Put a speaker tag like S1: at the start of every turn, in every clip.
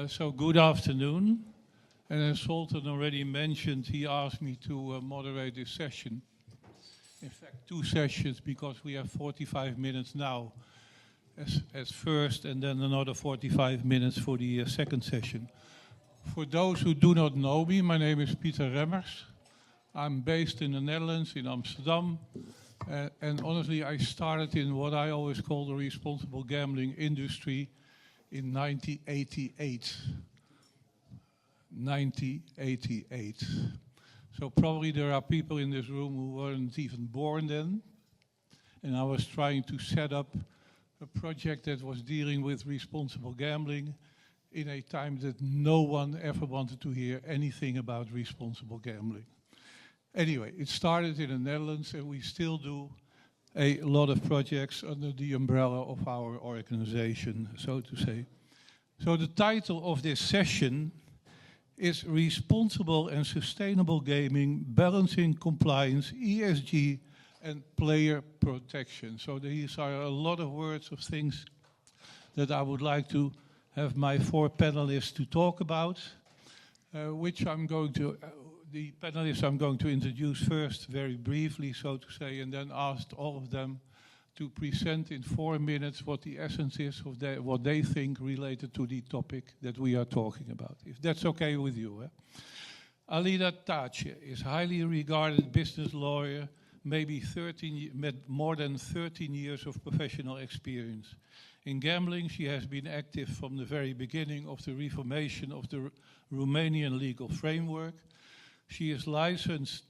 S1: So good afternoon. And as Sultan already mentioned, he asked me to moderate this session. In fact, two sessions, because we have 45 minutes now as first, and then another 45 minutes for the second session. For those who do not know me, my name is Pieter Remmers. I'm based in the Netherlands, in Amsterdam. And honestly, I started in what I always call the responsible gambling industry in 1988. 1988. So probably there are people in this room who weren't even born then. And I was trying to set up a project that was dealing with responsible gambling in a time that no one ever wanted to hear anything about responsible gambling. Anyway, it started in the Netherlands, and we still do a lot of projects under the umbrella of our organization, so to say. So the title of this session is Responsible and Sustainable Gaming, Balancing Compliance, ESG, and Player Protection. So these are a lot of words of things that I would like to have my four panelists to talk about, which I'm going to, the panelists I'm going to introduce first very briefly, so to say, and then ask all of them to present in 4 minutes what the essence is of what they think related to the topic that we are talking about, if that's okay with you. Alida Tace is highly regarded business lawyer, maybe more than 13 years of professional experience. In gambling, she has been active from the very beginning of the reformation of the Romanian legal framework. She is licensed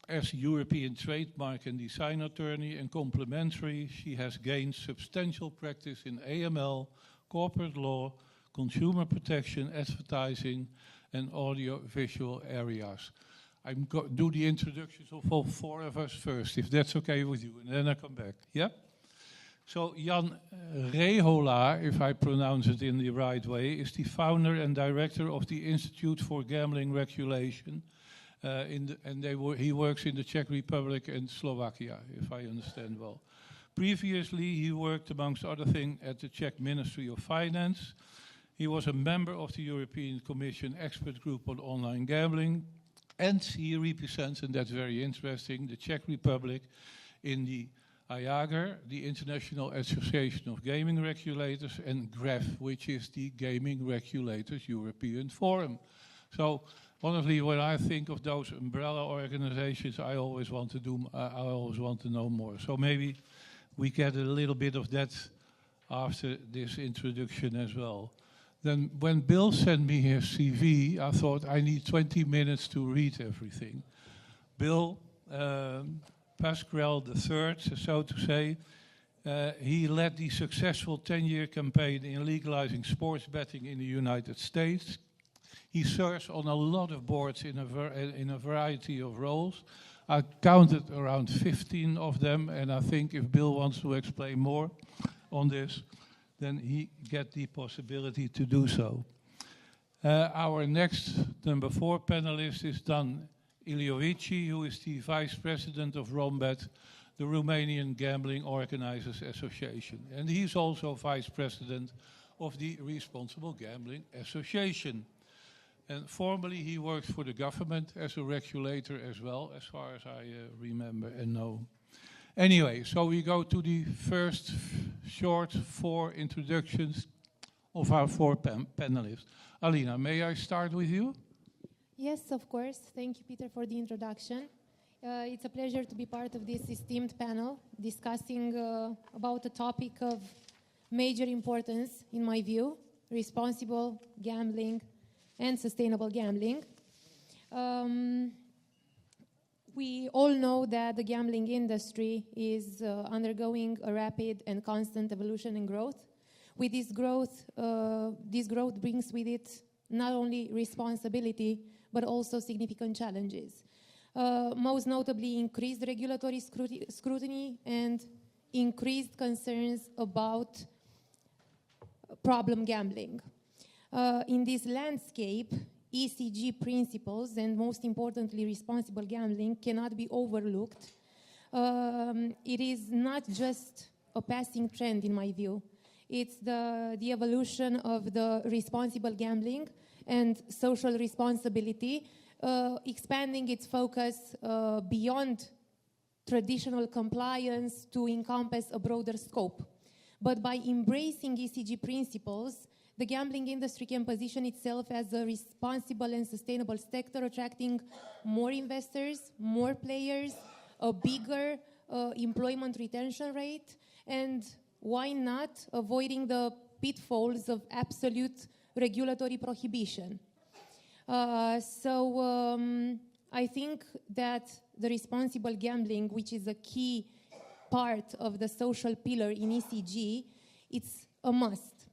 S1: as European trademark and design attorney, and complementary, she has gained substantial practice in AML, corporate law, consumer protection, advertising, and audio-visual areas. I'm going to do the introductions of all four of us first, if that's okay with you, and then I come back. Yeah? So Jan Rehola, if I pronounce it in the right way, is the founder and director of the Institute for Gambling Regulation. He works in the Czech Republic and Slovakia, if I understand well. Previously, he worked, amongst other things, at the Czech Ministry of Finance. He was a member of the European Commission Expert Group on Online Gambling, and he represents, and that's very interesting, the Czech Republic in the IAGR, the International Association of Gaming Regulators, and GREF, which is the Gaming Regulators European Forum. So, honestly, when I think of those umbrella organizations, I always want to know more. So maybe we get a little bit of that after this introduction as well. Then when Bill sent me his CV, I thought I need 20 minutes to read everything. Bill Pasquale III, so to say, he led the successful 10-year campaign in legalizing sports betting in the United States. He serves on a lot of boards in a variety of roles. I counted around 15 of them, and I think if Bill wants to explain more on this, then he gets the possibility to do so. Our next, number 4 panelist is Dan Iliovici, who is the Vice President of ROMBET, the Romanian Gambling Organizers Association. And he's also Vice President of the Responsible Gambling Association. And formerly he worked for the government as a regulator as well, as far as I remember and know. Anyway, so we go to the first short 4 introductions of our 4 panelists. Alina, may I start with you?
S2: Yes, of course. Thank you, Peter, for the introduction. It's a pleasure to be part of this esteemed panel discussing about a topic of major importance, in my view, responsible gambling and sustainable gambling. We all know that the gambling industry is undergoing a rapid and constant evolution and growth. With this growth brings with it not only responsibility, but also significant challenges. Most notably increased regulatory scrutiny and increased concerns about problem gambling. In this landscape, ESG principles and most importantly responsible gambling cannot be overlooked. It is not just a passing trend in my view. It's the evolution of the responsible gambling and social responsibility, expanding its focus beyond traditional compliance to encompass a broader scope. But by embracing ESG principles, the gambling industry can position itself as a responsible and sustainable sector, attracting more investors, more players, a bigger employment retention rate, and why not avoiding the pitfalls of absolute regulatory prohibition. I think that the responsible gambling, which is a key part of the social pillar in ESG, it's a must.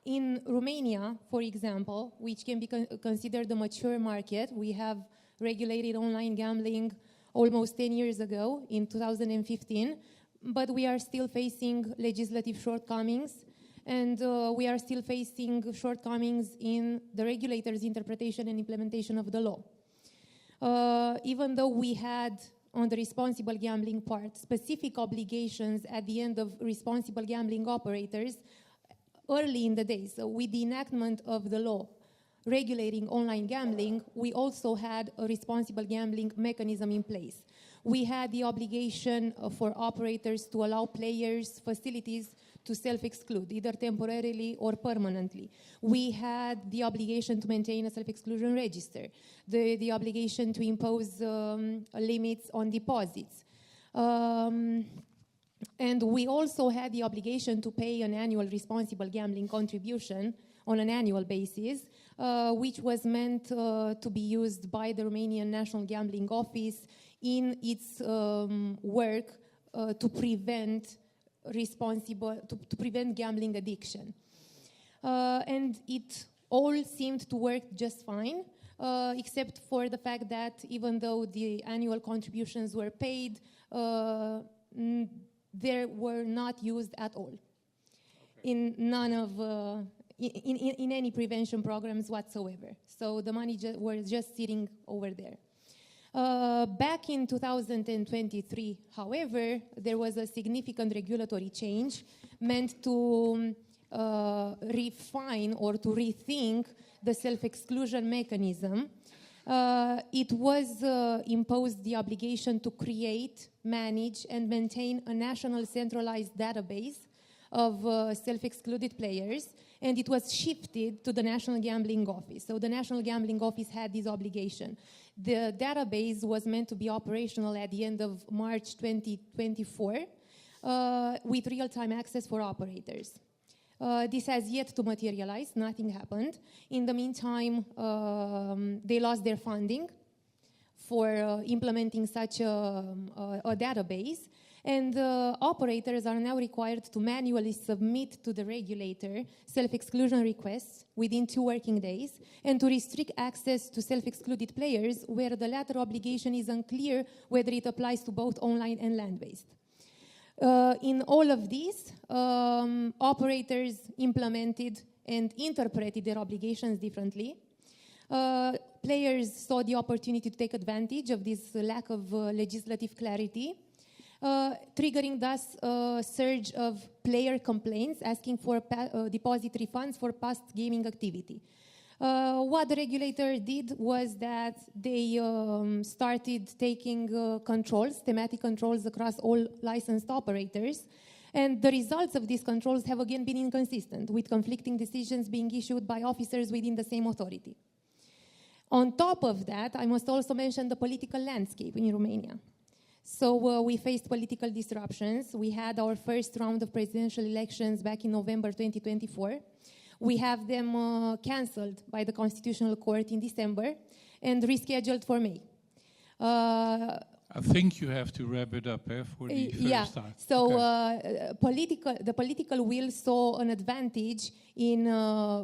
S2: In Romania, for example, which can be considered a mature market, we have regulated online gambling almost 10 years ago, in 2015, but we are still facing legislative shortcomings, and we are still facing shortcomings in the regulator's interpretation and implementation of the law. Even though we had, on the responsible gambling part, specific obligations at the end of responsible gambling operators early in the days. So with the enactment of the law regulating online gambling, we also had a responsible gambling mechanism in place. We had the obligation for operators to allow players facilities to self-exclude, either temporarily or permanently. We had the obligation to maintain a self-exclusion register, the obligation to impose limits on deposits. And we also had the obligation to pay an annual responsible gambling contribution on an annual basis, which was meant to be used by the Romanian National Gambling Office in its work to prevent gambling addiction. And it all seemed to work just fine, except for the fact that even though the annual contributions were paid, they were not used at all. Okay. In none of in any prevention programs whatsoever. So the money was just sitting over there. Back in 2023, however, there was a significant regulatory change meant to refine or to rethink the self-exclusion mechanism. It was imposed the obligation to create, manage, and maintain a national centralized database of self-excluded players, and it was shifted to the National Gambling Office. So the National Gambling Office had this obligation. The database was meant to be operational at the end of March 2024 with real-time access for operators. This has yet to materialize, nothing happened. In the meantime, they lost their funding for implementing such a database, and operators are now required to manually submit to the regulator self-exclusion requests within 2 working days, and to restrict access to self-excluded players where the latter obligation is unclear whether it applies to both online and land-based. In all of this, operators implemented and interpreted their obligations differently. Players saw the opportunity to take advantage of this lack of legislative clarity, triggering thus a surge of player complaints asking for deposit refunds for past gaming activity. What the regulator did was that they started taking thematic controls across all licensed operators, and the results of these controls have again been inconsistent, with conflicting decisions being issued by officers within the same authority. On top of that, I must also mention the political landscape in Romania. So we faced political disruptions. We had our first round of presidential elections back in November 2024. We have them cancelled by the Constitutional Court in December and rescheduled for May.
S1: I think you have to wrap it up for the first time.
S2: So the political will saw an advantage in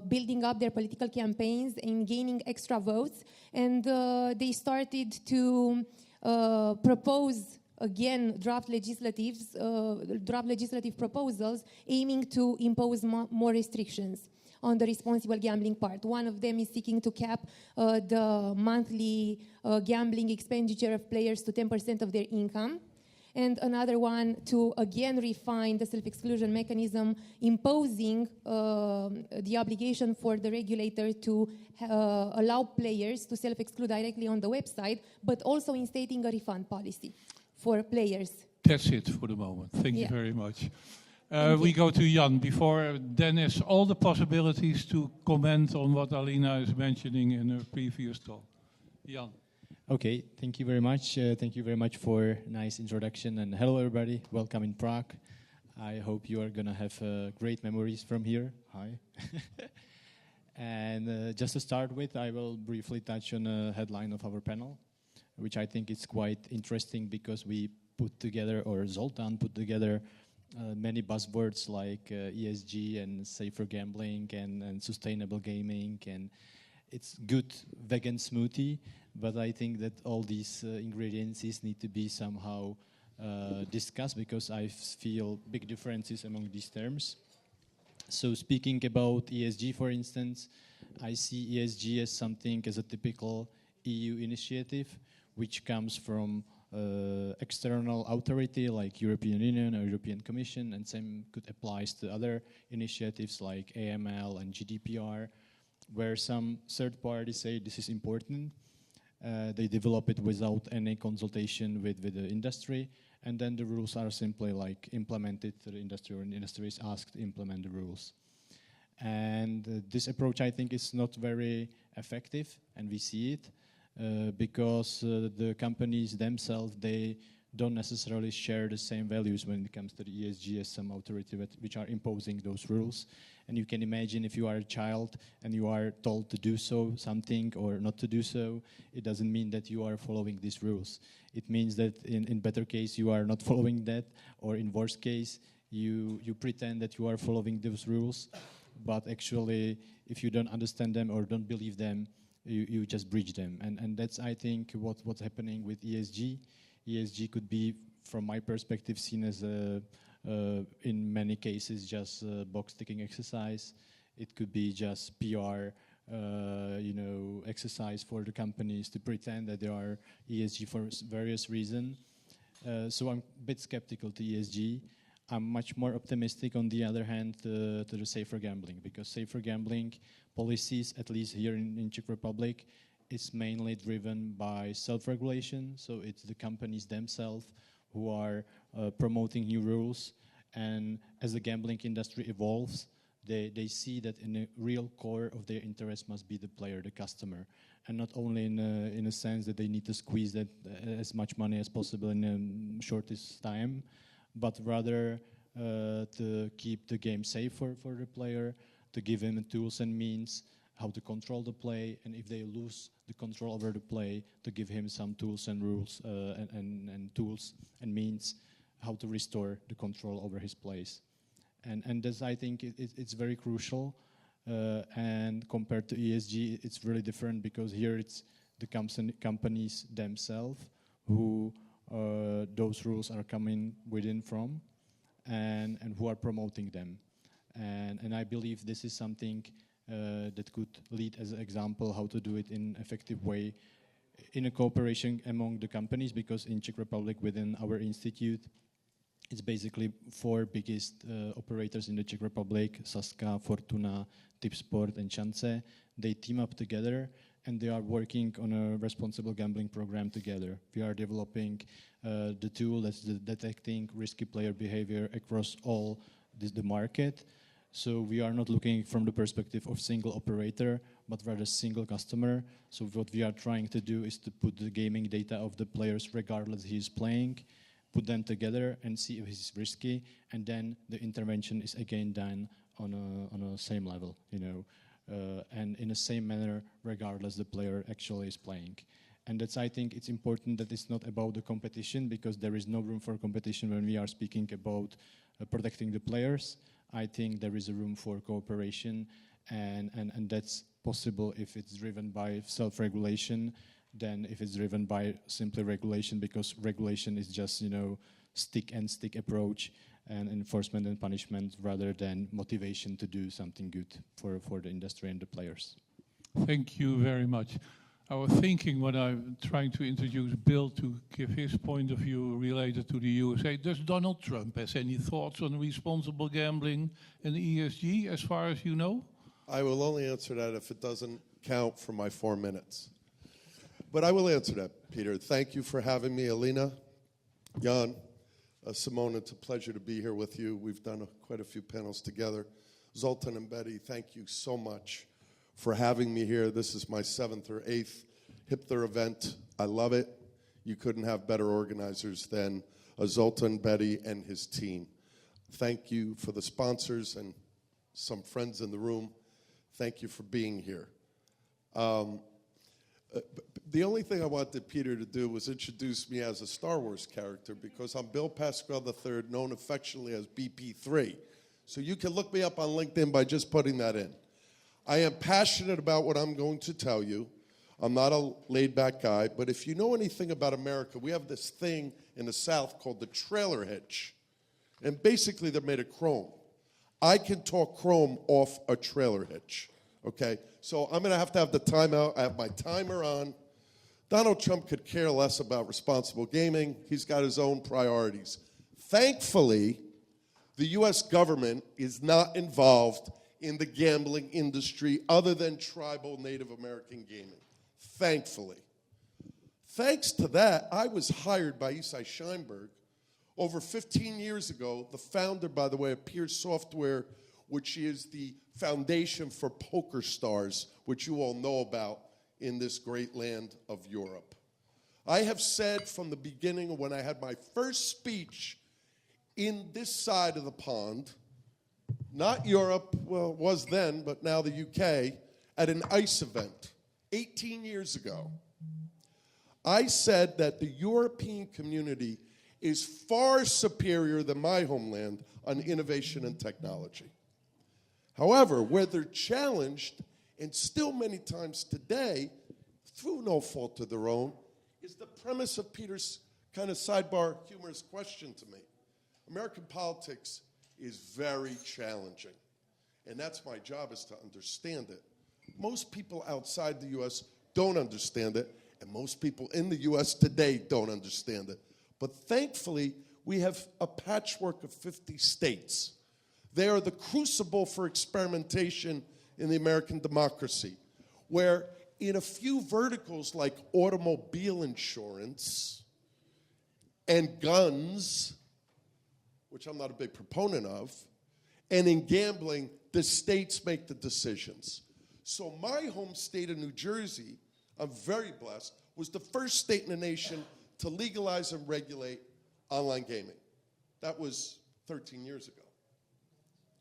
S2: building up their political campaigns and gaining extra votes, and they started to propose again draft legislative proposals aiming to impose more restrictions on the responsible gambling part. One of them is seeking to cap the monthly gambling expenditure of players to 10% of their income. and another one to again refine the self-exclusion mechanism, imposing the obligation for the regulator to allow players to self-exclude directly on the website, but also instating a refund policy for players.
S1: That's it for the moment. Thank you very much. We
S2: you.
S1: go to Jan. Before Dennis, all the possibilities to comment on what Alina is mentioning in her previous talk. Jan.
S3: Okay, thank you very much. Thank you very much for a nice introduction. And hello, everybody. Welcome in Prague. I hope you are going to have great memories from here. Hi. And just to start with, I will briefly touch on a headline of our panel, which I think is quite interesting because we put together, or Zoltan put together, many buzzwords like ESG and safer gambling and sustainable gaming, and it's good vegan smoothie, but I think that all these ingredients need to be somehow discussed because I feel big differences among these terms. So speaking about ESG, for instance, I see ESG as something as a typical EU initiative, which comes from external authority like European Union or European Commission, and same could apply to other initiatives like AML and GDPR, where some third parties say this is important. They develop it without any consultation with the industry, and then the rules are simply like implemented to the industry, or the industry is asked to implement the rules. And this approach, I think, is not very effective, and we see it. Because the companies themselves, they don't necessarily share the same values when it comes to the ESG as some authority which are imposing those rules. And you can imagine if you are a child and you are told to do something or not to do so, it doesn't mean that you are following these rules. It means that in better case you are not following that, or in worst case you pretend that you are following those rules, but actually if you don't understand them or don't believe them, you just breach them. And that's, I think, what's happening with ESG. ESG could be, from my perspective, seen as in many cases just a box-ticking exercise. It could be just PR, exercise for the companies to pretend that they are ESG for various reasons. So I'm a bit skeptical to ESG. I'm much more optimistic, on the other hand, to the safer gambling, because safer gambling policies, at least here in Czech Republic, is mainly driven by self-regulation. So it's the companies themselves who are promoting new rules. And as the gambling industry evolves, they see that in the real core of their interest must be the player, the customer, and not only in a sense that they need to squeeze that as much money as possible in the shortest time, but rather to keep the game safe for the player, to give him tools and means how to control the play, and if they lose the control over the play, to give him some tools and rules and tools and means how to restore the control over his plays. And this, I think, it's very crucial. And compared to ESG, it's really different, because here it's the companies themselves who those rules are coming within from, and who are promoting them. And I believe this is something that could lead as an example how to do it in an effective way in a cooperation among the companies, because in Czech Republic, within our institute, it's basically 4 biggest operators in the Czech Republic: Sazka, Fortuna, Tipsport, and Šance. They team up together, and they are working on a responsible gambling program together. We are developing the tool that's detecting risky player behavior across all the market. So we are not looking from the perspective of single operator, but rather single customer. So what we are trying to do is to put the gaming data of the players, regardless he is playing, put them together and see if it's risky, and then the intervention is again done on a same level, and in the same manner, regardless the player actually is playing. And that's, I think, it's important that it's not about the competition, because there is no room for competition when we are speaking about protecting the players. I think there is a room for cooperation, and that's possible if it's driven by self-regulation than if it's driven by simply regulation, because regulation is just, stick approach and enforcement and punishment rather than motivation to do something good for the industry and the players.
S1: Thank you very much. our thinking when I'm trying to introduce Bill to give his point of view related to the USA. Does Donald Trump has any thoughts on responsible gambling and ESG, as far as you know?
S4: I will only answer that if it doesn't count for my 4 minutes. But I will answer that, Peter. Thank you for having me, Alina, Jan, Simone. It's a pleasure to be here with you. We've done quite a few panels together. Zoltan and Betty, thank you so much for having me here. This is my 7th or 8th HIPTHER event. I love it. You couldn't have better organizers than Zoltan, Betty, and his team. Thank you for the sponsors and some friends in the room. Thank you for being here. The only thing I wanted Peter to do was introduce me as a Star Wars character, because I'm Bill Pasquale III, known affectionately as BP3. So you can look me up on LinkedIn by just putting that in. I am passionate about what I'm going to tell you. I'm not a laid-back guy, but if you know anything about America, we have this thing in the South called the trailer hitch. And basically, they're made of chrome. I can talk chrome off a trailer hitch, okay? So I'm going to have the timeout. I have my timer on. Donald Trump could care less about responsible gaming. He's got his own priorities. Thankfully, the U.S. government is not involved in the gambling industry other than tribal Native American gaming. Thankfully. Thanks to that, I was hired by Isai Scheinberg over 15 years ago, the founder, by the way, of Peers Software, which is the foundation for poker stars, which you all know about in this great land of Europe. I have said from the beginning, when I had my first speech in this side of the pond, not Europe, well, it was then, but now the UK, at an ICE event 18 years ago, I said that the European community is far superior than my homeland on innovation and technology. However, where they're challenged, and still many times today, through no fault of their own, is the premise of Peter's kind of sidebar humorous question to me. American politics is very challenging, and that's my job, is to understand it. Most people outside the U.S. don't understand it, and most people in the U.S. today don't understand it. But thankfully, we have a patchwork of 50 states. They are the crucible for experimentation in the American democracy, where in a few verticals like automobile insurance and guns, which I'm not a big proponent of, and in gambling, the states make the decisions. So my home state of New Jersey, I'm very blessed, was the first state in the nation to legalize and regulate online gaming. That was 13 years ago,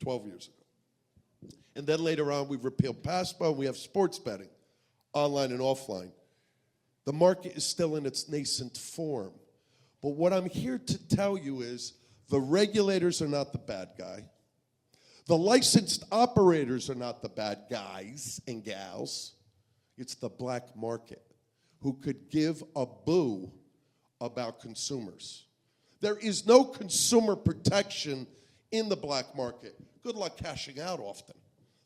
S4: 12 years ago. And then later on, we've repealed PASPA, and we have sports betting, online and offline. The market is still in its nascent form. But what I'm here to tell you is the regulators are not the bad guy. The licensed operators are not the bad guys and gals. It's the black market who could give a boo about consumers. There is no consumer protection in the black market. Good luck cashing out often.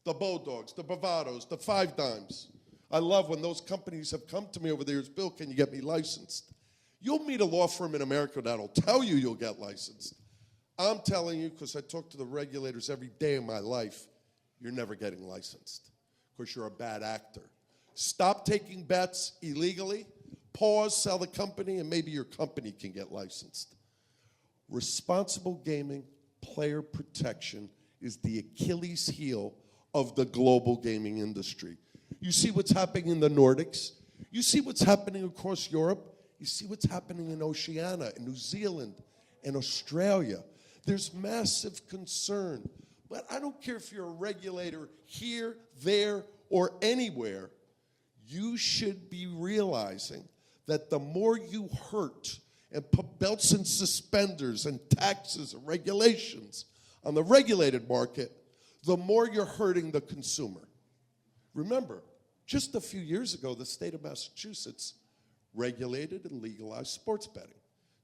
S4: The Bodogs, the Bravados, the Five Dimes. I love when those companies have come to me over the years, Bill, can you get me licensed? You'll meet a law firm in America that'll tell you you'll get licensed. I'm telling you, because I talk to the regulators every day of my life, you're never getting licensed because you're a bad actor. Stop taking bets illegally, pause, sell the company, and maybe your company can get licensed. Responsible gaming, player protection is the Achilles heel of the global gaming industry. You see what's happening in the Nordics. You see what's happening across Europe. You see what's happening in Oceania, in New Zealand, and Australia. There's massive concern. But I don't care if you're a regulator here, there, or anywhere. You should be realizing that the more you hurt and put belts and suspenders and taxes and regulations on the regulated market, the more you're hurting the consumer. Remember, just a few years ago, the state of Massachusetts regulated and legalized sports betting.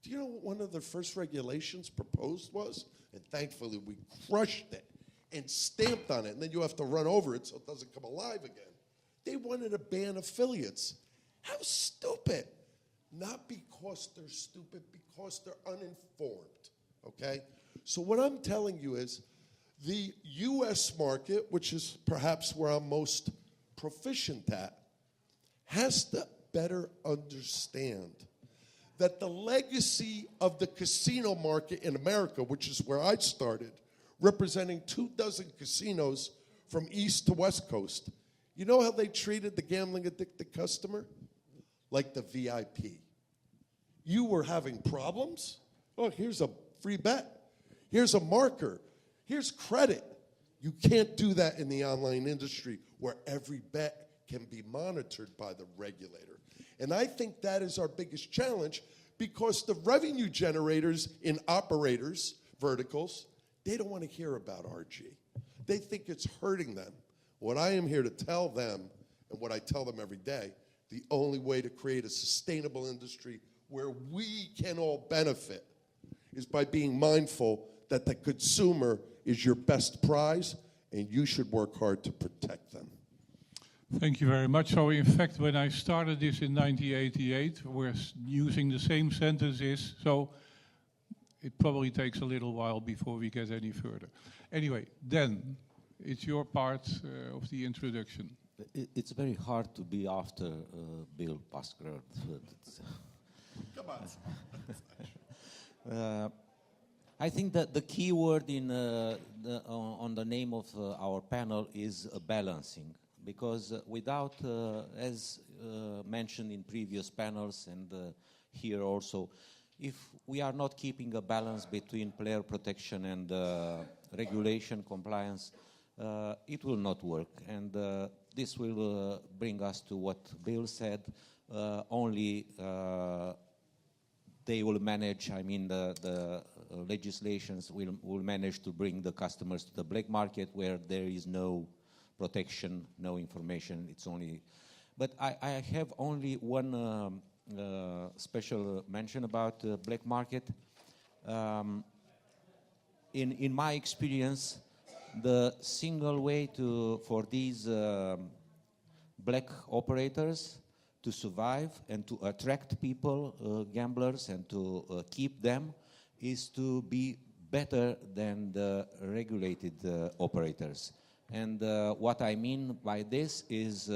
S4: Do you know what one of the first regulations proposed was? And thankfully, we crushed it and stamped on it, and then you have to run over it so it doesn't come alive again. They wanted to ban affiliates. How stupid. Not because they're stupid, because they're uninformed, okay? So what I'm telling you is the U.S. market, which is perhaps where I'm most proficient at, has to better understand that the legacy of the casino market in America, which is where I started, representing 24 casinos from East to West Coast, you know how they treated the gambling addicted customer? Like the VIP. You were having problems? Oh, here's a free bet. Here's a marker. Here's credit. You can't do that in the online industry where every bet can be monitored by the regulator. And I think that is our biggest challenge because the revenue generators in operators, verticals, they don't want to hear about RG. They think it's hurting them. What I am here to tell them, and what I tell them every day, the only way to create a sustainable industry where we can all benefit is by being mindful that the consumer is your best prize and you should work hard to protect them.
S1: Thank you very much. So in fact, when I started this in 1988, we're using the same sentences, so it probably takes a little while before we get any further. Anyway, then, it's your part of the introduction.
S5: It's very hard to be after Bill Pascal.
S4: Come on.
S5: I think that the key word on the name of our panel is balancing. Because without, as mentioned in previous panels and here also, if we are not keeping a balance between player protection and regulation compliance, it will not work. And this will bring us to what Bill said, only they will manage, I mean the legislations will manage to bring the customers to the black market where there is no protection, no information, it's only... But I have only one special mention about black market. In my experience, the single way for these black operators to survive and to attract people, gamblers, and to keep them is to be better than the regulated operators. And what I mean by this is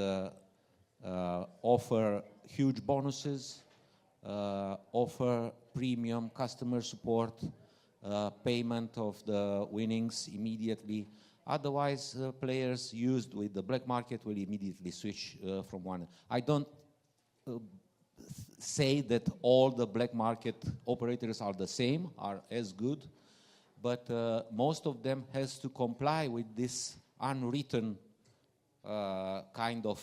S5: offer huge bonuses, offer premium customer support, payment of the winnings immediately. Otherwise, players used with the black market will immediately switch from one. I don't say that all the black market operators are the same, are as good, but most of them has to comply with this unwritten kind of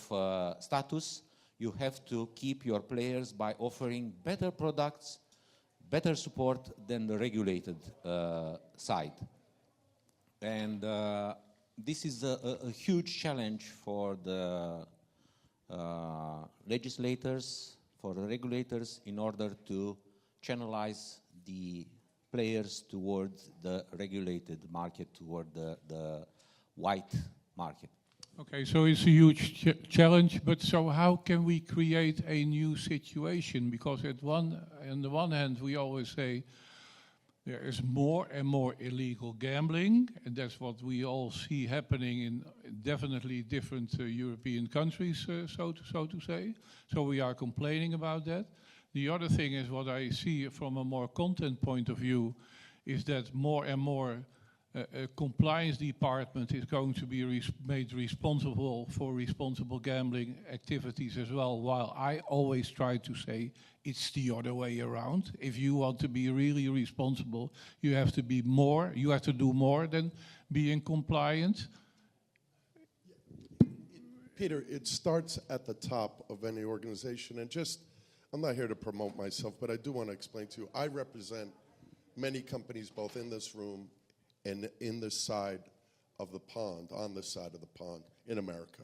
S5: status. You have to keep your players by offering better products, better support than the regulated side. And this is a huge challenge for the legislators, for the regulators, in order to channelize the players towards the regulated market, toward the white market.
S1: Okay, so it's a huge challenge, but so how can we create a new situation? Because on the one hand, we always say there is more and more illegal gambling, and that's what we all see happening in definitely different European countries, so to say. So we are complaining about that. The other thing is what I see from a more content point of view is that more and more compliance department is going to be made responsible for responsible gambling activities as well, while I always try to say it's the other way around. If you want to be really responsible, you have to be more, you have to do more than being compliant.
S4: Peter, it starts at the top of any organization, and I'm not here to promote myself, but I do want to explain to you, I represent many companies both in this room and in this side of the pond, on this side of the pond in America.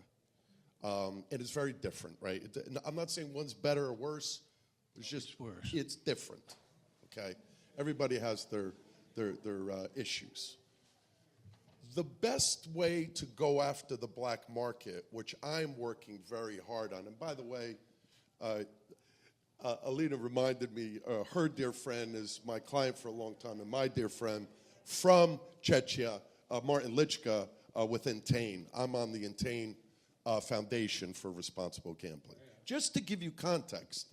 S4: It is very different, right? I'm not saying one's better or worse. It's just
S1: worse.
S4: It's different, okay? Everybody has their issues. The best way to go after the black market, which I'm working very hard on, and by the way, Alina reminded me, her dear friend is my client for a long time, and my dear friend from Czechia, Martin Lichka, with Entain. I'm on the Entain Foundation for Responsible Gambling. Just to give you context,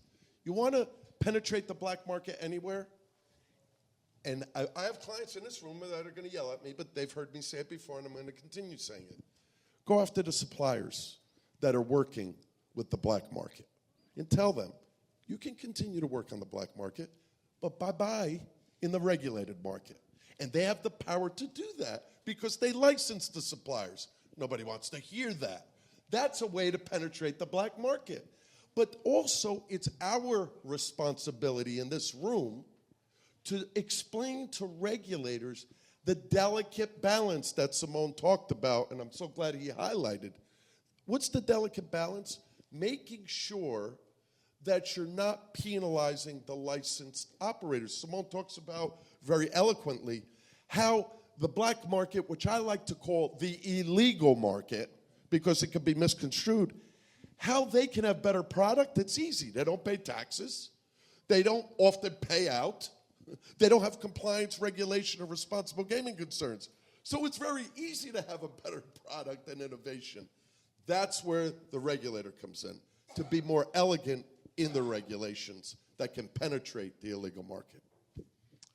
S4: you want to penetrate the black market anywhere? And I have clients in this room that are going to yell at me, but they've heard me say it before, and I'm going to continue saying it. Go after the suppliers that are working with the black market and tell them, you can continue to work on the black market, but bye-bye in the regulated market. And they have the power to do that because they license the suppliers. Nobody wants to hear that. That's a way to penetrate the black market. But also, it's our responsibility in this room to explain to regulators the delicate balance that Simone talked about, and I'm so glad he highlighted. What's the delicate balance? Making sure that you're not penalizing the licensed operators. Simone talks about very eloquently how the black market, which I like to call the illegal market, because it can be misconstrued, how they can have better product. It's easy. They don't pay taxes. They don't often pay out. They don't have compliance, regulation, or responsible gaming concerns. So it's very easy to have a better product and innovation. That's where the regulator comes in, to be more elegant in the regulations that can penetrate the illegal market.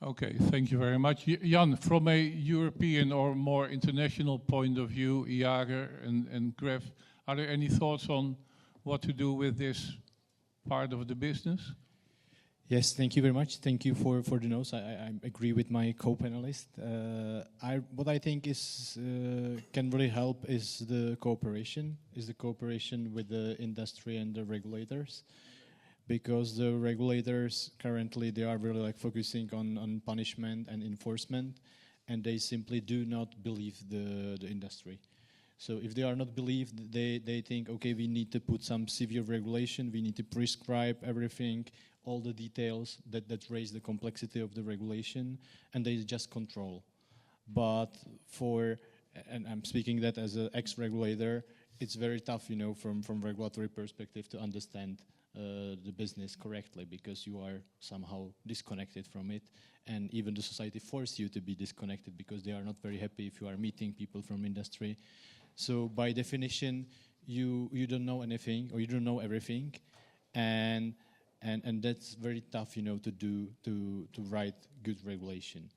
S1: Okay, thank you very much. Jan, from a European or more international point of view, Iager and Gref, are there any thoughts on what to do with this part of the business?
S3: Yes, thank you very much. Thank you for the notes. I agree with my co-panelist. What I think is can really help is the cooperation with the industry and the regulators, because the regulators currently, they are really like focusing on punishment and enforcement, and they simply do not believe the industry. So if they are not believed, they think, okay, we need to put some severe regulation, we need to prescribe everything, all the details that raise the complexity of the regulation, and they just control. But and I'm speaking that as an ex-regulator, it's very tough, from regulatory perspective to understand the business correctly, because you are somehow disconnected from it, and even the society forces you to be disconnected because they are not very happy if you are meeting people from industry. So by definition, you don't know anything, or you don't know everything, and that's very tough, to write good regulation.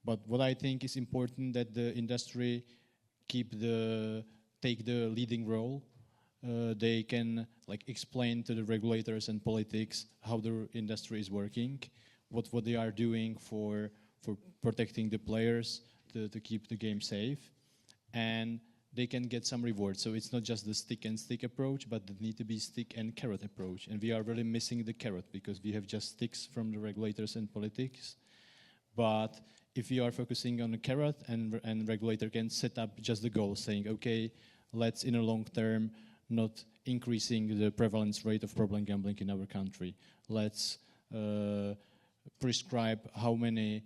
S3: But what I think is important, that the industry take the leading role. They can explain to the regulators and politics how the industry is working, what they are doing for protecting the players, to keep the game safe, and they can get some rewards. So it's not just the stick and stick approach, but it needs to be stick and carrot approach. And we are really missing the carrot, because we have just sticks from the regulators and politics. But if we are focusing on the carrot, and regulator can set up just the goal, saying, okay, let's in a long term not increasing the prevalence rate of problem gambling in our country. Let's prescribe how many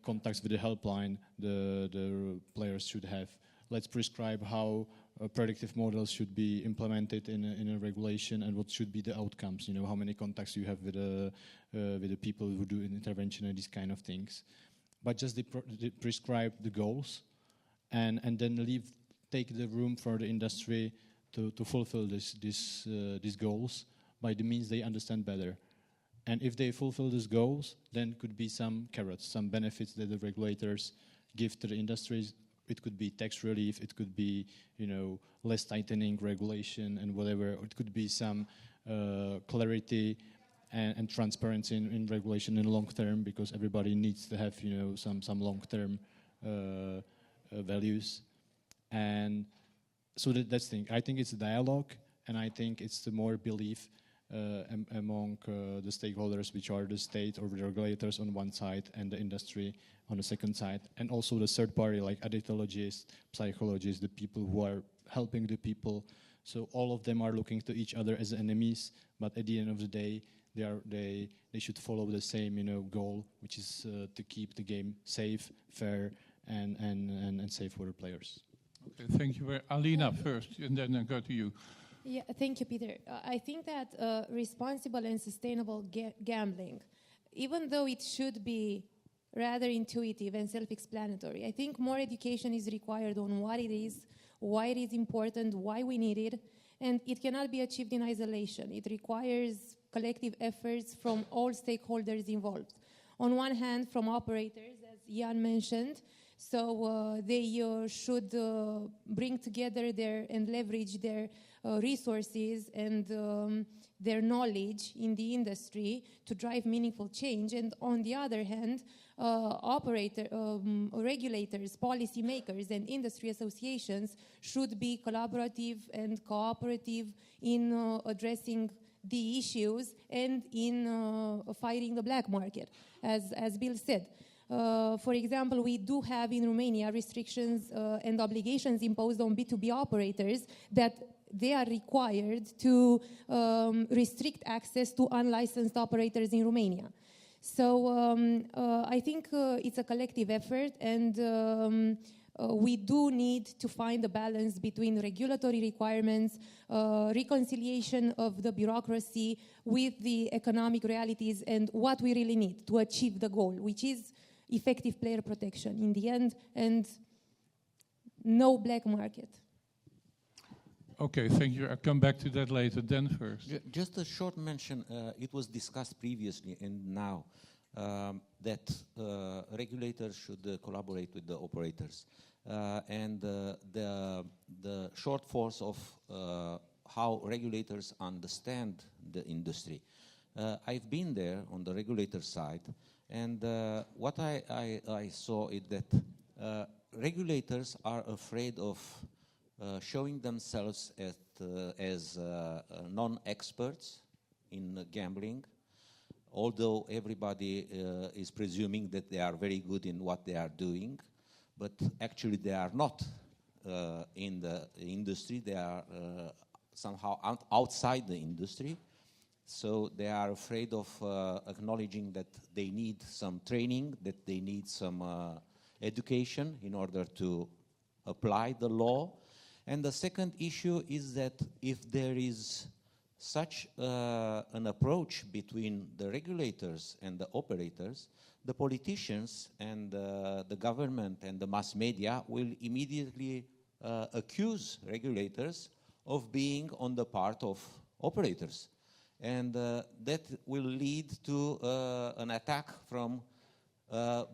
S3: contacts with the helpline the players should have. Let's prescribe how predictive models should be implemented in a regulation, and what should be the outcomes. How many contacts you have with the people who do intervention and these kind of things. But just prescribe the goals, and then take the room for the industry to fulfill these goals by the means they understand better. And if they fulfill these goals, then could be some carrots, some benefits that the regulators give to the industries. It could be tax relief, it could be, less tightening regulation and whatever. It could be some clarity and transparency in regulation in the long term, because everybody needs to have, some long-term values. And so that's the thing. I think it's a dialogue, and I think it's the more belief among the stakeholders, which are the state or the regulators on one side and the industry on the second side, and also the third party like addictologists, psychologists, the people who are helping the people. So all of them are looking to each other as enemies, but at the end of the day, they should follow the same goal, which is to keep the game safe, fair, and safe for the players.
S1: Okay, thank you. Alina first, and then I go to you.
S2: Yeah, thank you, Peter. I think that responsible and sustainable gambling, even though it should be rather intuitive and self-explanatory, I think more education is required on what it is, why it is important, why we need it, and it cannot be achieved in isolation. It requires collective efforts from all stakeholders involved. On one hand, from operators, as Jan mentioned, so they should bring together and leverage their resources and their knowledge in the industry to drive meaningful change. And on the other hand, regulators, policymakers, and industry associations should be collaborative and cooperative in addressing the issues and in fighting the black market, as Bill said. For example, we do have in Romania restrictions and obligations imposed on B2B operators that they are required to restrict access to unlicensed operators in Romania. So I think it's a collective effort, and we do need to find a balance between regulatory requirements, reconciliation of the bureaucracy with the economic realities, and what we really need to achieve the goal, which is effective player protection in the end and no black market.
S1: Okay, thank you. I'll come back to that later. Dan first.
S5: Just a short mention. It was discussed previously and now that regulators should collaborate with the operators. And the short force of how regulators understand the industry. I've been there on the regulator side, and what I saw is that regulators are afraid of showing themselves as non-experts in gambling, although everybody is presuming that they are very good in what they are doing, but actually they are not in the industry. They are somehow outside the industry. So they are afraid of acknowledging that they need some training, that they need some education in order to apply the law. And the second issue is that if there is such an approach between the regulators and the operators, the politicians and the government and the mass media will immediately accuse regulators of being on the part of operators. And that will lead to an attack from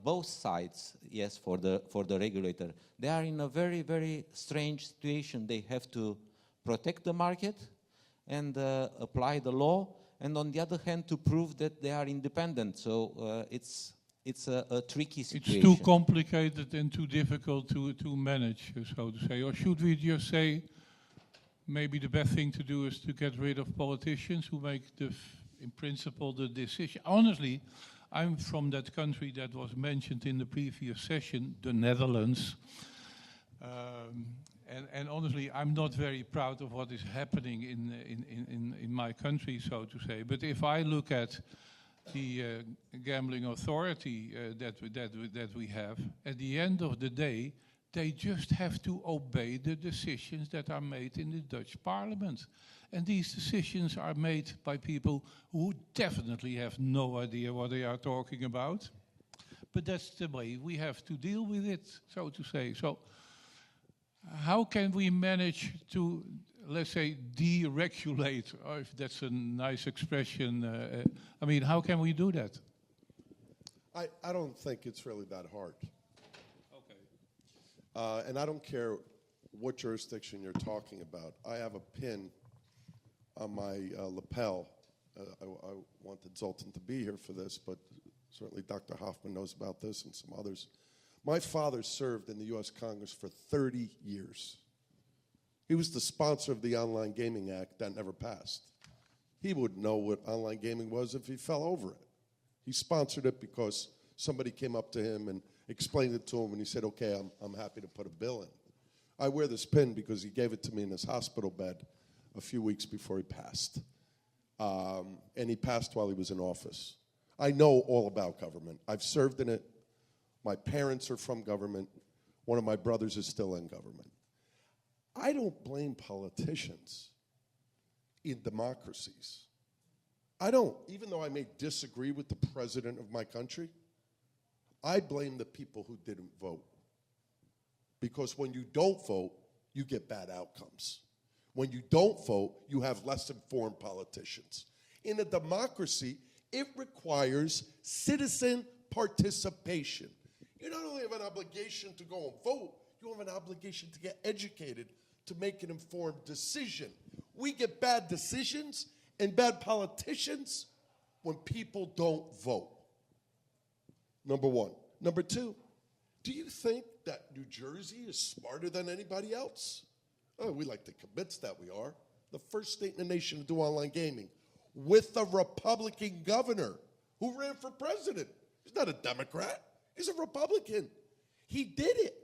S5: both sides, yes, for the regulator. They are in a very, very strange situation. They have to protect the market and apply the law, and on the other hand, to prove that they are independent. So it's a tricky situation.
S1: It's too complicated and too difficult to manage, so to say. Or should we just say, maybe the best thing to do is to get rid of politicians who make, in principle, the decision? Honestly, I'm from that country that was mentioned in the previous session, the Netherlands. And honestly, I'm not very proud of what is happening in my country, so to say. But if I look at the gambling authority that we have, at the end of the day, they just have to obey the decisions that are made in the Dutch parliament. And these decisions are made by people who definitely have no idea what they are talking about. But that's the way we have to deal with it, so to say. So how can we manage to, let's say, deregulate, or if that's a nice expression? I mean, how can we do that?
S4: I don't think it's really that hard.
S1: Okay.
S4: And I don't care what jurisdiction you're talking about. I have a pin on my lapel. I wanted Zoltan to be here for this, but certainly Dr. Hoffman knows about this and some others. My father served in the U.S. Congress for 30 years. He was the sponsor of the Online Gaming Act that never passed. He wouldn't know what online gaming was if he fell over it. He sponsored it because somebody came up to him and explained it to him, and he said, okay, I'm happy to put a bill in. I wear this pin because he gave it to me in his hospital bed a few weeks before he passed. And he passed while he was in office. I know all about government. I've served in it. My parents are from government. One of my brothers is still in government. I don't blame politicians in democracies. I don't, even though I may disagree with the president of my country, I blame the people who didn't vote. Because when you don't vote, you get bad outcomes. When you don't vote, you have less informed politicians. In a democracy, it requires citizen participation. You not only have an obligation to go and vote, you have an obligation to get educated to make an informed decision. We get bad decisions and bad politicians when people don't vote. Number one. Number two, do you think that New Jersey is smarter than anybody else? Oh, we like to convince that we are. The first state in the nation to do online gaming with a Republican governor who ran for president. He's not a Democrat. He's a Republican. He did it.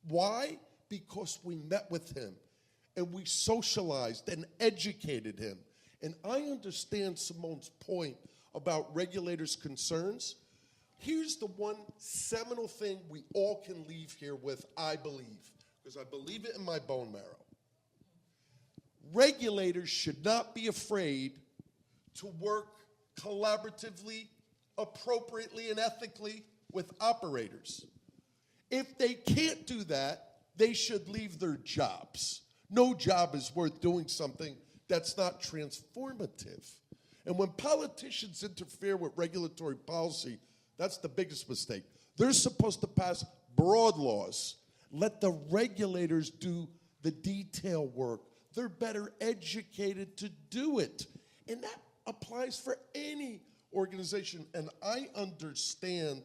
S4: Why? Because we met with him and we socialized and educated him. And I understand Simone's point about regulators' concerns. Here's the one seminal thing we all can leave here with, I believe, because I believe it in my bone marrow. Regulators should not be afraid to work collaboratively, appropriately, and ethically with operators. If they can't do that, they should leave their jobs. No job is worth doing something that's not transformative. And when politicians interfere with regulatory policy, that's the biggest mistake. They're supposed to pass broad laws. Let the regulators do the detail work. They're better educated to do it. And that applies for any organization. And I understand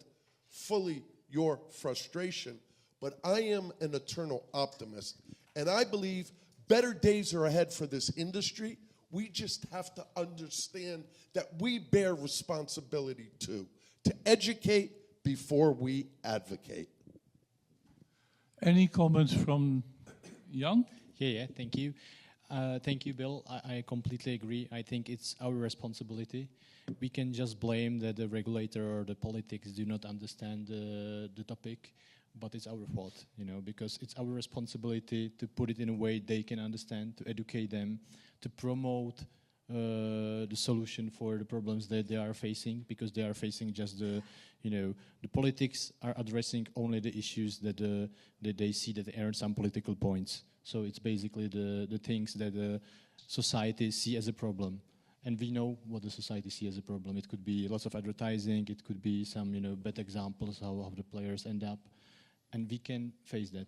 S4: fully your frustration, but I am an eternal optimist. And I believe better days are ahead for this industry. We just have to understand that we bear responsibility too, to educate before we advocate.
S1: Any comments from Jan?
S3: Yeah, thank you. Thank you, Bill. I completely agree. I think it's our responsibility. We can just blame that the regulator or the politics do not understand the topic, but it's our fault, because it's our responsibility to put it in a way they can understand, to educate them, to promote the solution for the problems that they are facing, because they are facing just the politics are addressing only the issues that they see that earn some political points. So it's basically the things that the society see as a problem. And we know what the society see as a problem. It could be lots of advertising, it could be some bad examples how the players end up. And we can face that.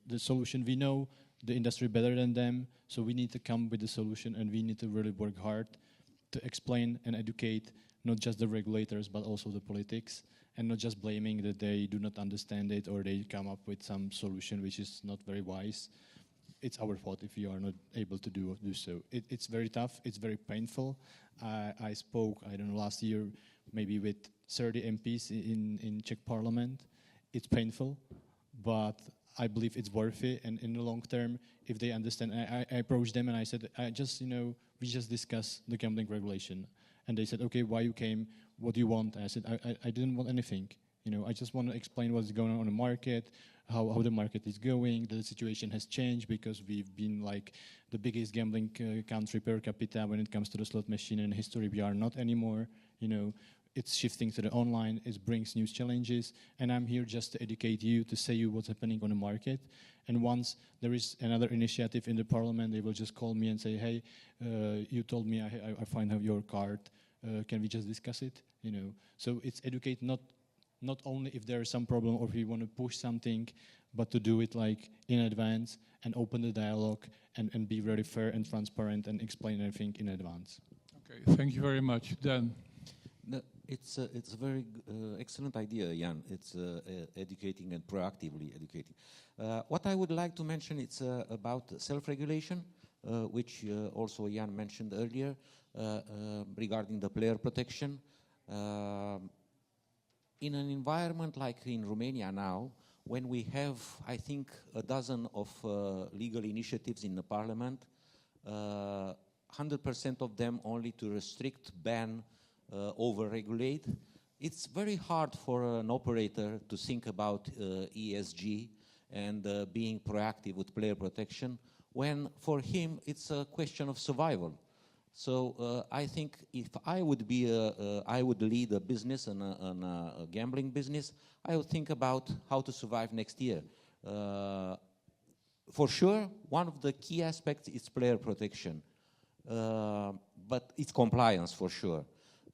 S3: The solution, we know the industry better than them, so we need to come with the solution, and we need to really work hard to explain and educate not just the regulators but also the politics, and not just blaming that they do not understand it or they come up with some solution which is not very wise. It's our fault if we are not able to do so. It's very tough. It's very painful. I spoke, last year maybe with 30 MPs in Czech Parliament. It's painful, but I believe it's worth it. And in the long term, if they understand, I approached them and I said, we just discussed the gambling regulation. And they said, okay, why you came? What do you want? And I said, I didn't want anything. I just want to explain what's going on the market, how the market is going. The situation has changed because we've been like the biggest gambling country per capita when it comes to the slot machine in history. We are not anymore. It's shifting to the online. It brings new challenges, and I'm here just to educate you, to say you what's happening on the market. And once there is another initiative in the parliament, they will just call me and say, hey, you told me I find out your card. Can we just discuss it? So it's educate not only if there is some problem or if you want to push something, but to do it like in advance and open the dialogue and be very fair and transparent and explain everything in advance.
S1: Okay, thank you very much. Dan.
S5: No, it's a very excellent idea, Jan. It's educating and proactively educating. What I would like to mention is about self-regulation, which also Jan mentioned earlier, regarding the player protection. In an environment like in Romania now, when we have, I think, a dozen of legal initiatives in the parliament, 100% of them only to restrict, ban, over-regulate, it's very hard for an operator to think about ESG and being proactive with player protection when for him it's a question of survival. So I think if I would be I would lead a business and a gambling business, I would think about how to survive next year. For sure, one of the key aspects is player protection, but it's compliance for sure.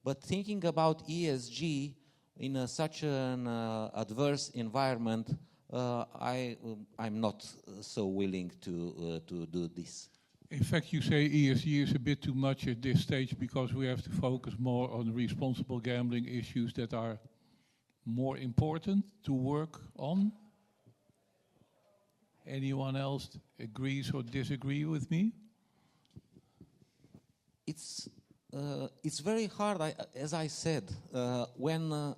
S5: But thinking about ESG in such an adverse environment, I'm not so willing to do this.
S1: In fact, you say ESG is a bit too much at this stage because we have to focus more on responsible gambling issues that are more important to work on. Anyone else agrees or disagree with me?
S5: It's very hard, as I said, when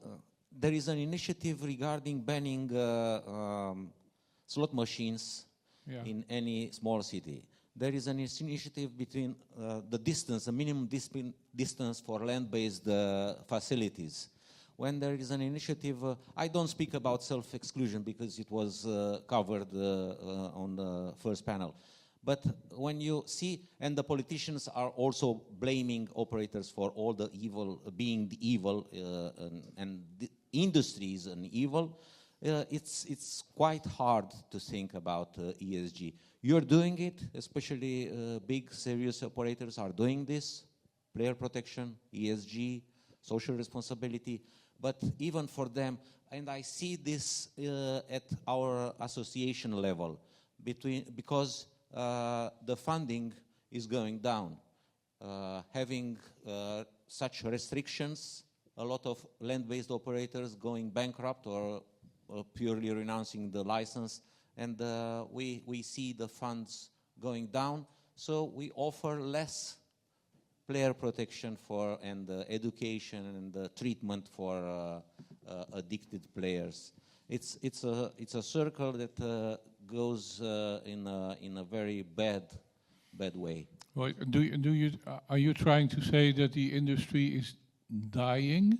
S5: there is an initiative regarding banning slot machines in any small city. There is an initiative between the minimum distance for land-based facilities. When there is an initiative, I don't speak about self-exclusion because it was covered on the first panel. But when you see, and the politicians are also blaming operators for all the evil, being the evil, and the industry is an evil, it's quite hard to think about ESG. You're doing it, especially big, serious operators are doing this, player protection, ESG, social responsibility. But even for them, and I see this at our association level, because the funding is going down. Having such restrictions, a lot of land-based operators going bankrupt or purely renouncing the license, and we see the funds going down. So we offer less player protection and education and treatment for addicted players. It's a circle that goes in a very bad way.
S1: Well, are you trying to say that the industry is dying?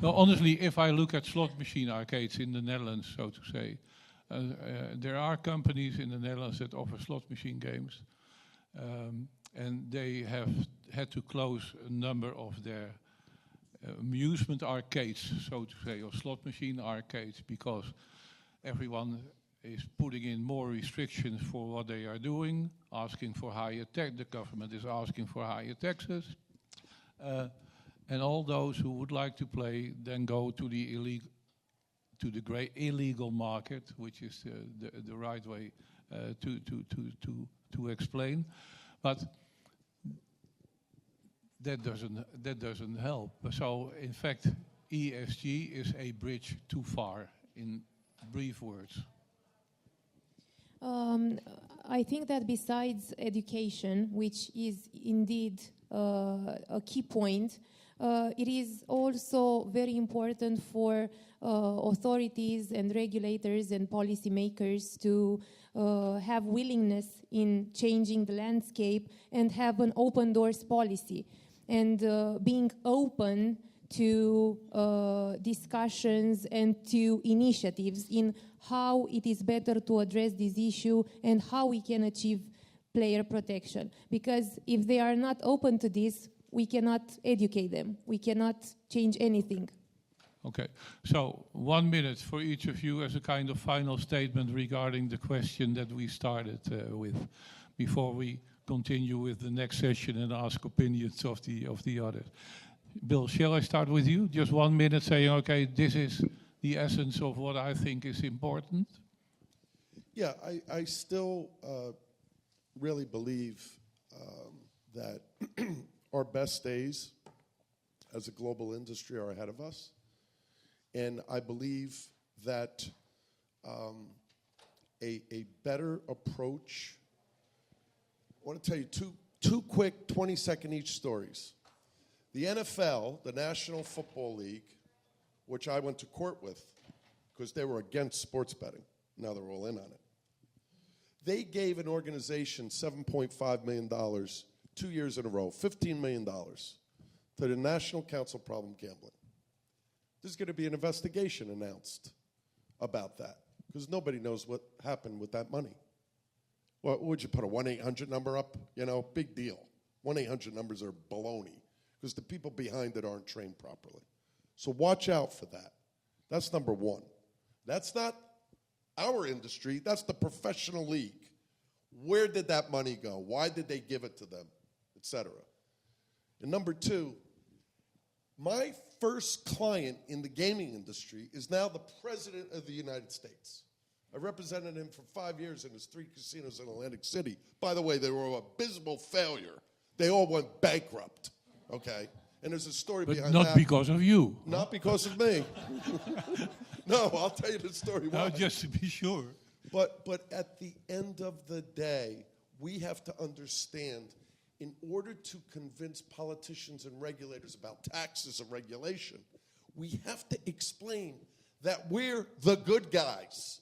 S1: Well, honestly, if I look at slot machine arcades in the Netherlands, so to say, there are companies in the Netherlands that offer slot machine games, and they have had to close a number of their amusement arcades, so to say, or slot machine arcades, because everyone is putting in more restrictions for what they are doing, asking for higher tax. The government is asking for higher taxes. And all those who would like to play then go to the great illegal market, which is the right way to explain. But that doesn't help. So in fact, ESG is a bridge too far, in brief words.
S2: I think that besides education, which is indeed a key point, it is also very important for authorities and regulators and policymakers to have willingness in changing the landscape and have an open doors policy, and being open to discussions and to initiatives in how it is better to address this issue and how we can achieve player protection. Because if they are not open to this, we cannot educate them. We cannot change anything.
S1: Okay, so 1 minute for each of you as a kind of final statement regarding the question that we started with, before we continue with the next session and ask opinions of the others. Bill, shall I start with you? Just 1 minute saying, okay, this is the essence of what I think is important.
S4: Yeah, I still really believe that our best days as a global industry are ahead of us. And I believe that a better approach, I want to tell you two quick 20-second each stories. The NFL, the National Football League, which I went to court with because they were against sports betting. Now they're all in on it. They gave an organization $7.5 million 2 years in a row, $15 million to the National Council of Problem Gambling. There's going to be an investigation announced about that because nobody knows what happened with that money. What would you put a 1-800 number up? You know, big deal. 1-800 numbers are baloney because the people behind it aren't trained properly. So watch out for that. That's number one. That's not our industry. That's the professional league. Where did that money go? Why did they give it to them, et cetera? And number two, my first client in the gaming industry is now the President of the United States. I represented him for 5 years in his 3 casinos in Atlantic City. By the way, they were an abysmal failure. They all went bankrupt, okay? And there's a story behind that.
S1: But not because of you.
S4: Not because of me. No, I'll tell you the story why.
S1: No, just to be sure.
S4: But at the end of the day, we have to understand, in order to convince politicians and regulators about taxes and regulation, we have to explain that we're the good guys.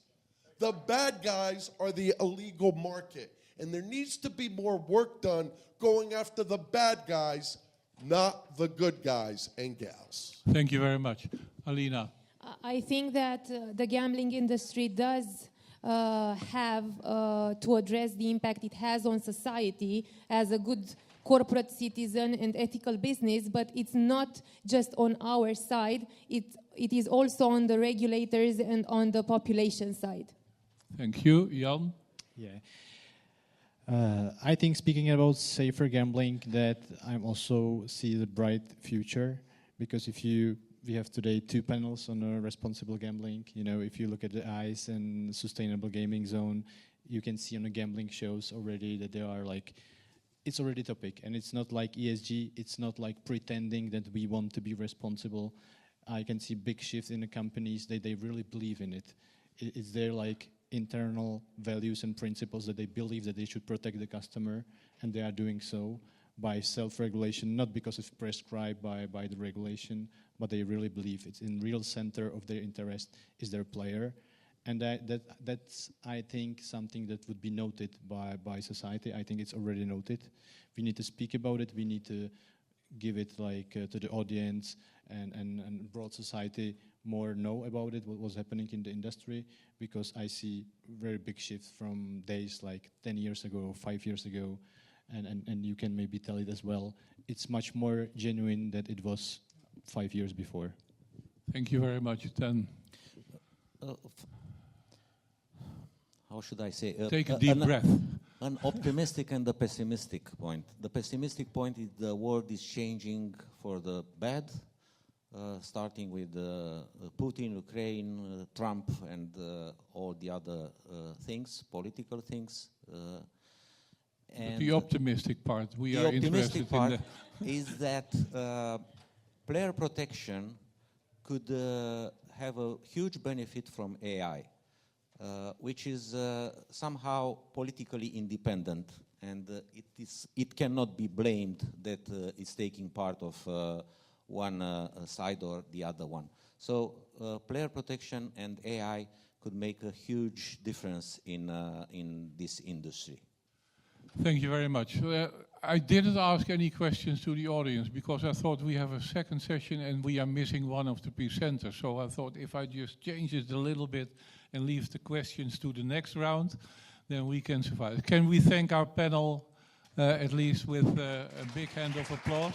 S4: The bad guys are the illegal market. And there needs to be more work done going after the bad guys, not the good guys and gals.
S1: Thank you very much. Alina.
S2: I think that the gambling industry does have to address the impact it has on society as a good corporate citizen and ethical business, but it's not just on our side. It is also on the regulators and on the population side.
S1: Thank you. Jan?
S3: Yeah. I think speaking about safer gambling, that I also see the bright future, because we have today 2 panels on responsible gambling. You know, if you look at the ICE and sustainable gaming zone, you can see on the gambling shows already that they are like, it's already topic, and it's not like ESG. It's not like pretending that we want to be responsible. I can see big shifts in the companies that they really believe in it. It's their like internal values and principles that they believe that they should protect the customer, and they are doing so by self-regulation, not because it's prescribed by the regulation, but they really believe it's in real center of their interest is their player. And that's, I think, something that would be noted by society. I think it's already noted. We need to speak about it. We need to give it like to the audience and broad society more know about it, what was happening in the industry, because I see very big shifts from days like 10 years ago, 5 years ago, and you can maybe tell it as well. It's much more genuine than it was 5 years before.
S1: Thank you very much. Then
S5: how should I say?
S1: take a deep breath.
S5: An optimistic and a pessimistic point. The pessimistic point is the world is changing for the bad, starting with Putin, Ukraine, Trump, and all the other things, political things.
S1: And the optimistic part, we are interested in.
S5: The optimistic part is that player protection could have a huge benefit from AI. Which is somehow politically independent, and it cannot be blamed that it's taking part of one side or the other one. So player protection and AI could make a huge difference in this industry.
S1: Thank you very much. I didn't ask any questions to the audience because I thought we have a second session and we are missing one of the presenters. So I thought if I just change it a little bit and leave the questions to the next round, then we can survive. Can we thank our panel at least with a big hand of applause?